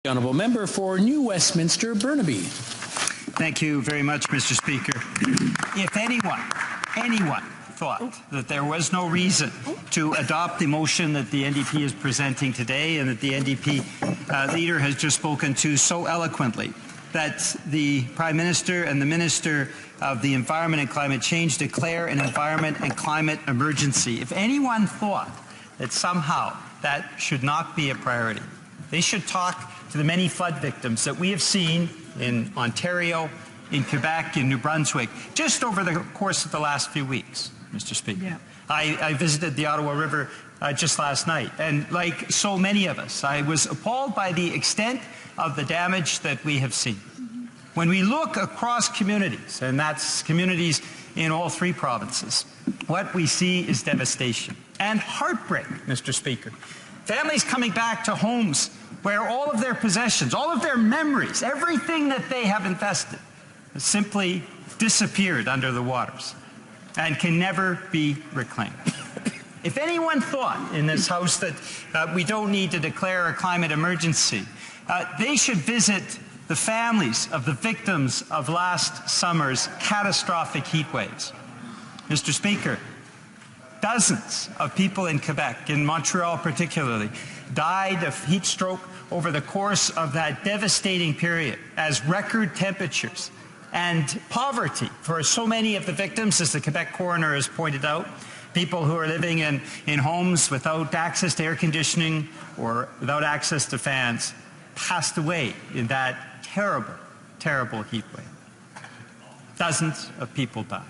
The Honourable Member for New Westminster Burnaby. Thank you very much, Mr. Speaker. If anyone thought that there was no reason to adopt the motion that the NDP is presenting today and that the NDP leader has just spoken to so eloquently, that the Prime Minister and the Minister of the Environment and Climate Change declare an environment and climate emergency, if anyone thought that somehow that should not be a priority, they should talk to the many flood victims that we have seen in Ontario, in Quebec, in New Brunswick, just over the course of the last few weeks, Mr. Speaker. Yeah. I visited the Ottawa River just last night, and like so many of us, I was appalled by the extent of the damage that we have seen. When we look across communities, and that's communities in all three provinces, what we see is devastation and heartbreak, Mr. Speaker. Families coming back to homes where all of their possessions, all of their memories, everything that they have invested has simply disappeared under the waters and can never be reclaimed. If anyone thought in this House that we don't need to declare a climate emergency, they should visit the families of the victims of last summer's catastrophic heat waves. Mr. Speaker, dozens of people in Quebec, in Montreal particularly, died of heat stroke over the course of that devastating period as record temperatures and poverty for so many of the victims, as the Quebec coroner has pointed out, people who are living in homes without access to air conditioning or without access to fans, passed away in that terrible, terrible heat wave. Dozens of people died.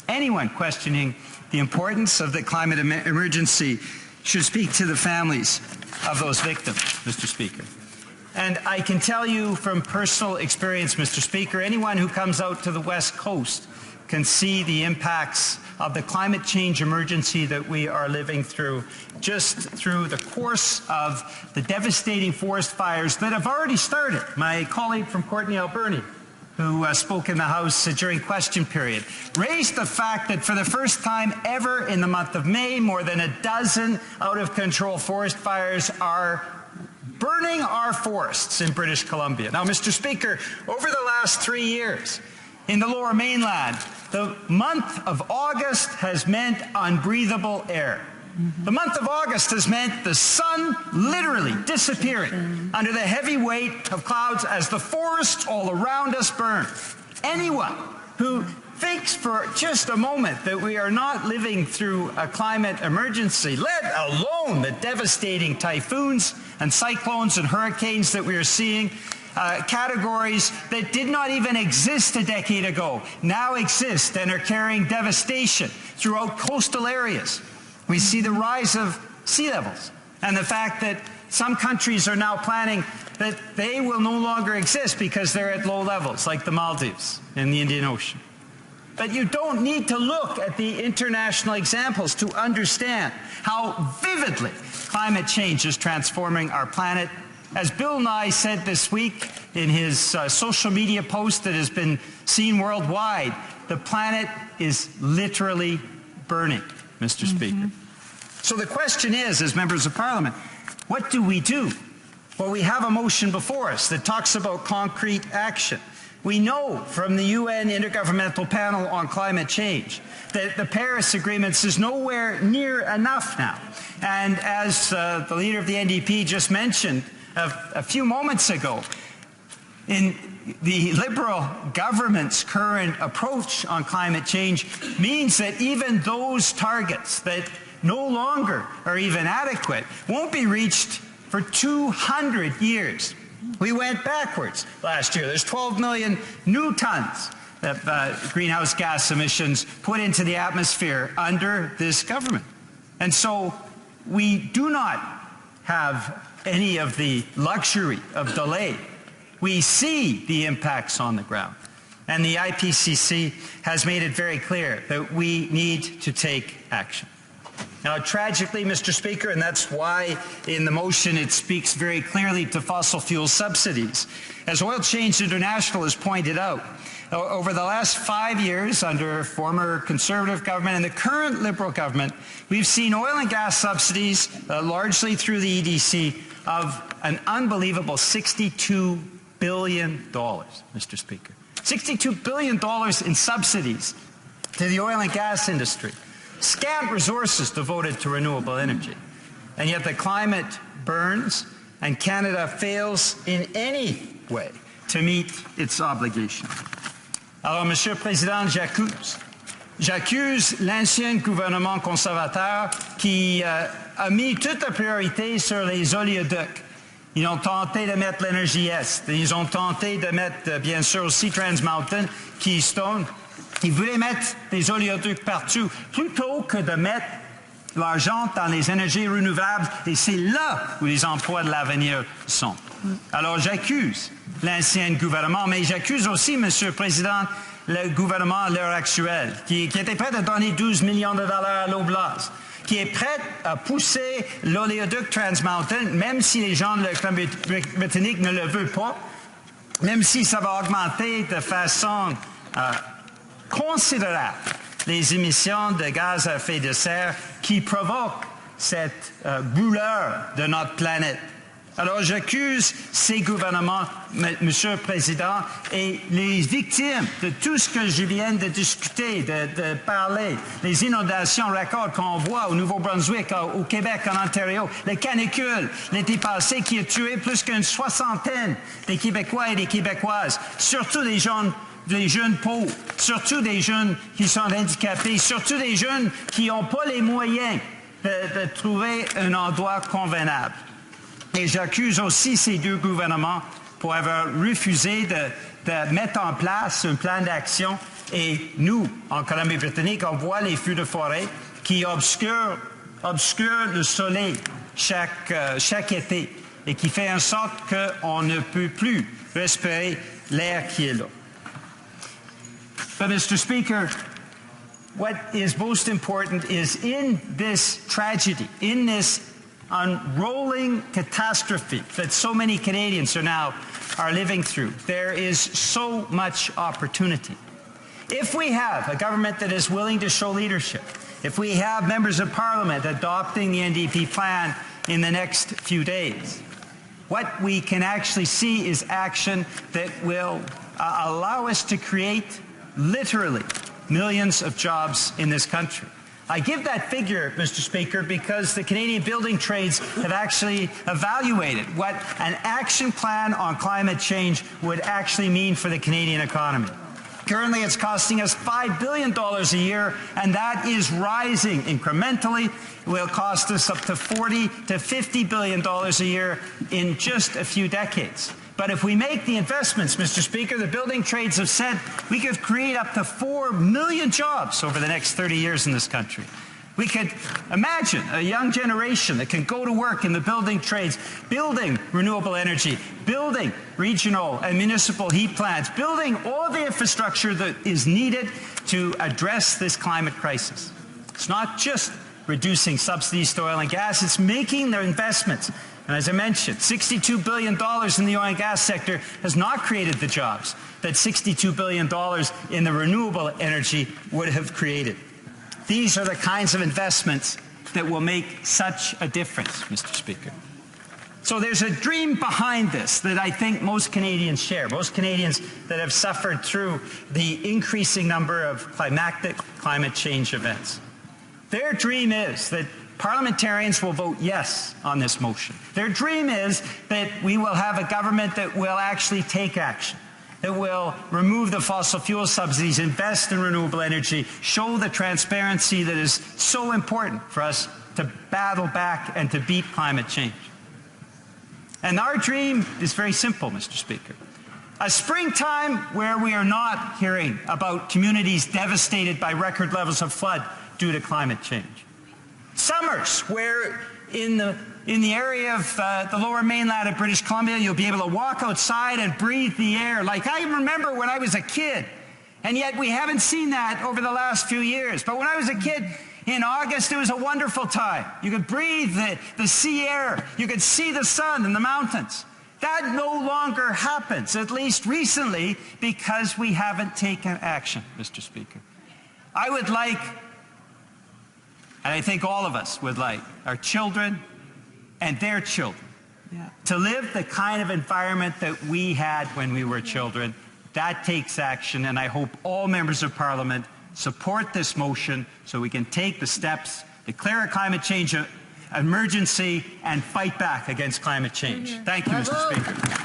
Anyone questioning the importance of the climate emergency should speak to the families of those victims, Mr. Speaker. And I can tell you from personal experience, Mr. Speaker, anyone who comes out to the West Coast can see the impacts of the climate change emergency that we are living through, just through the course of the devastating forest fires that have already started. My colleague from Courtenay, Alberni, who spoke in the House during question period, raised the fact that for the first time ever in the month of May, more than a dozen out-of-control forest fires are burning our forests in British Columbia. Now, Mr. Speaker, over the last 3 years in the Lower Mainland, the month of August has meant unbreathable air. The month of August has meant the sun literally disappearing under the heavy weight of clouds as the forests all around us burn. Anyone who thinks for just a moment that we are not living through a climate emergency, let alone the devastating typhoons and cyclones and hurricanes that we are seeing, categories that did not even exist a decade ago, now exist and are carrying devastation throughout coastal areas. We see the rise of sea levels and the fact that some countries are now planning that they will no longer exist because they're at low levels, like the Maldives in the Indian Ocean. But you don't need to look at the international examples to understand how vividly climate change is transforming our planet. As Bill Nye said this week in his social media post that has been seen worldwide, the planet is literally burning, Mr. Speaker. So the question is, as members of Parliament, what do we do? Well, we have a motion before us that talks about concrete action. We know from the UN Intergovernmental Panel on Climate Change that the Paris Agreement is nowhere near enough now. And as the leader of the NDP just mentioned a few moments ago, in the Liberal government's current approach on climate change means that even those targets that no longer are even adequate won't be reached for 200 years. We went backwards last year. There's 12 million new tons of greenhouse gas emissions put into the atmosphere under this government. And so we do not have any of the luxury of delay. We see the impacts on the ground. And the IPCC has made it very clear that we need to take action. Now, tragically, Mr. Speaker, and that's why in the motion it speaks very clearly to fossil fuel subsidies. As Oil Change International has pointed out, over the last 5 years under former Conservative government and the current Liberal government, we've seen oil and gas subsidies, largely through the EDC, of an unbelievable $62 billion, Mr. Speaker. $62 billion in subsidies to the oil and gas industry. Scant resources devoted to renewable energy. And yet the climate burns, and Canada fails in any way to meet its obligations. Alors, Monsieur le Président, j'accuse l'ancien gouvernement conservateur qui a mis toute la priorité sur les oléoducs. Ils ont tenté de mettre l'énergie Est. Ils ont tenté de mettre, bien sûr, aussi Trans Mountain, Keystone. Ils voulaient mettre des oléoducs partout, plutôt que de mettre l'argent dans les énergies renouvelables. Et c'est là où les emplois de l'avenir sont. Alors, j'accuse l'ancien gouvernement, mais j'accuse aussi, Monsieur le Président, le gouvernement à l'heure actuelle, qui était prêt à donner 12 millions de dollars à l'Oblast, qui est prêt à pousser l'oléoduc Trans Mountain, même si les gens de la Colombie-Britannique ne le veulent pas, même si ça va augmenter de façon considérable les émissions de gaz à effet de serre qui provoquent cette brûlure de notre planète. Alors j'accuse ces gouvernements, Monsieur le Président, et les victimes de tout ce que je viens de discuter, de parler, les inondations records qu'on voit au Nouveau-Brunswick, au Québec, en Ontario, les canicules l'été passé qui a tué plus qu'une soixantaine des Québécois et des Québécoises, surtout des jeunes pauvres, surtout des jeunes qui sont handicapés, surtout des jeunes qui n'ont pas les moyens de trouver un endroit convenable. Et j'accuse aussi ces deux gouvernements pour avoir refusé de mettre en place un plan d'action. Et nous, en Colombie-Britannique, on voit les feux de forêt qui obscurent le soleil chaque été et qui fait en sorte qu'on ne peut plus respirer l'air qui est là. But, Mr. Speaker, what is most important is in this tragedy, in this unrolling catastrophe that so many Canadians are living through, there is so much opportunity. If we have a government that is willing to show leadership, if we have members of Parliament adopting the NDP plan in the next few days, what we can actually see is action that will allow us to create literally millions of jobs in this country. I give that figure, Mr. Speaker, because the Canadian building trades have actually evaluated what an action plan on climate change would actually mean for the Canadian economy. Currently, it's costing us $5 billion a year, and that is rising incrementally. It will cost us up to $40 to $50 billion a year in just a few decades. But if we make the investments, Mr. Speaker, the building trades have said we could create up to 4 million jobs over the next 30 years in this country. We could imagine a young generation that can go to work in the building trades, building renewable energy, building regional and municipal heat plants, building all the infrastructure that is needed to address this climate crisis. It's not just reducing subsidies to oil and gas, it's making the investments. And as I mentioned, $62 billion in the oil and gas sector has not created the jobs that $62 billion in the renewable energy would have created. These are the kinds of investments that will make such a difference, Mr. Speaker. So there's a dream behind this that I think most Canadians share, most Canadians that have suffered through the increasing number of climate change events. Their dream is that parliamentarians will vote yes on this motion. Their dream is that we will have a government that will actually take action, that will remove the fossil fuel subsidies, invest in renewable energy, show the transparency that is so important for us to battle back and to beat climate change. And our dream is very simple, Mr. Speaker. A springtime where we are not hearing about communities devastated by record levels of flood due to climate change. Summers where in the area of the lower mainland of British Columbia, you'll be able to walk outside and breathe the air like I remember when I was a kid. And yet we haven't seen that over the last few years. But when I was a kid, in August, it was a wonderful time. You could breathe the sea air. You could see the sun and the mountains. That no longer happens, at least recently, because we haven't taken action, Mr. Speaker. I would like, and I think all of us would like, our children and their children to live the kind of environment that we had when we were children. That takes action, and I hope all members of Parliament support this motion so we can take the steps, declare a climate change emergency, and fight back against climate change. Thank you, Mr. Speaker.